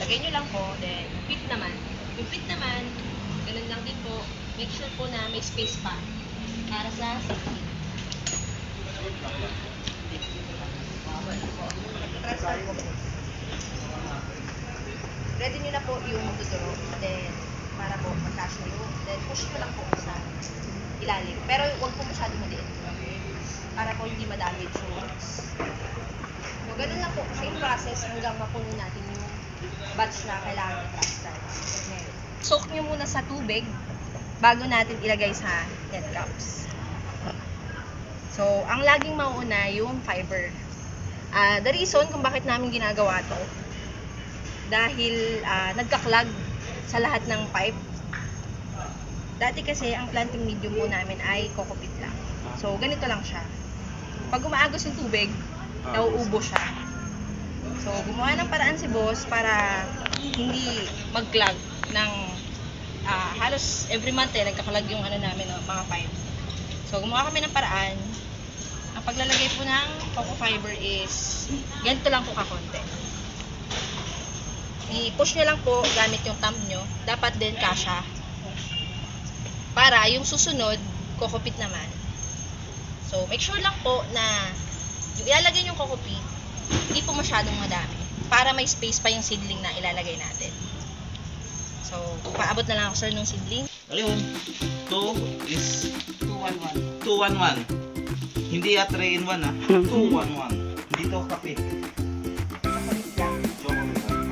lagay nyo lang po, then fit naman. Yung fit naman, ganun lang din po. Make sure po na may space pa para sa safety. Ready nyo na po yung tuturo. Then, para po magkasya yun. Then, push nyo lang po sa ilalim. Pero huwag po masyadong maliit. Para po hindi madamage yung wax. So, ganun lang po. Same process hanggang mapuno natin yung batch na kailangan i-transfer. Soak nyo muna sa tubig bago natin ilagay sa 10 cups. So, ang laging mauuna yung fiber. The reason kung bakit namin ginagawa to, dahil nagka-clog sa lahat ng pipe. Dati kasi, ang planting medium po namin ay kokopit lang. So, ganito lang siya. Pag umaagos yung tubig, nauubo siya. So, gumawa ng paraan si boss para hindi mag-clog ng halos every month nagka-clog yung namin, mga pipe. So, gumawa kami ng paraan. Ang paglalagay po ng coco fiber is ganito lang po kakonti. I-push nyo lang po gamit yung thumb nyo. Dapat din kasha. Para yung susunod, kokopit naman. So, make sure lang po na yung ilalagay yung kokopit, hindi po masyadong madami. Para may space pa yung seedling na ilalagay natin. So, paabot na lang ako sir nung seedling. Ayun. 2 is 211. 211. Hindi 3 in 1 ha. 211. Hindi to kape.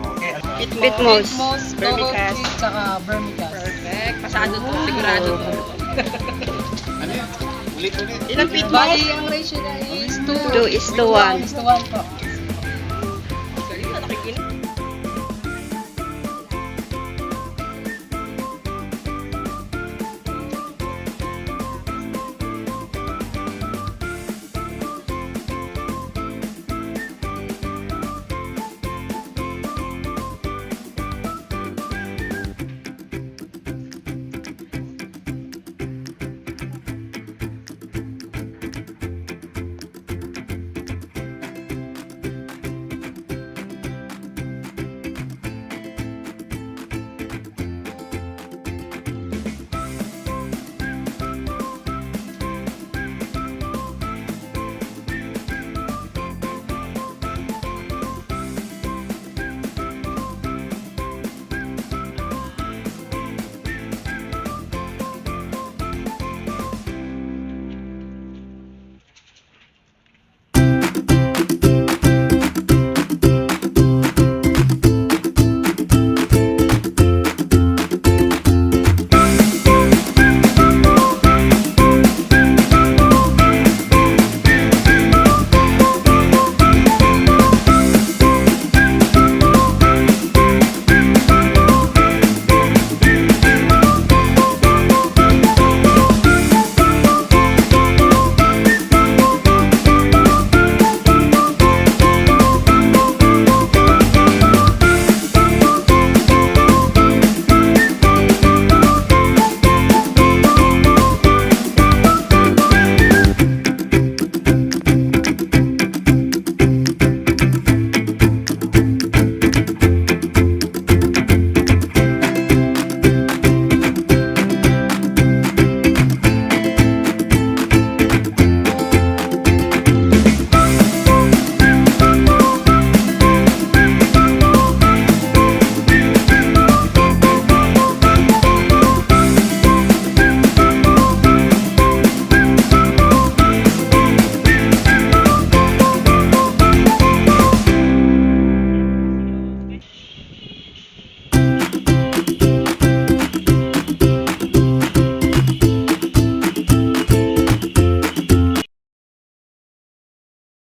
Okay. Bitmos. Vermicast. Tsaka vermicast. Perfect. Pasado to. Sigurado to. Ano yan? Ulit-ulit. Ilang feet mo? Bali, ang ratio na is 2:1. 2:1 po.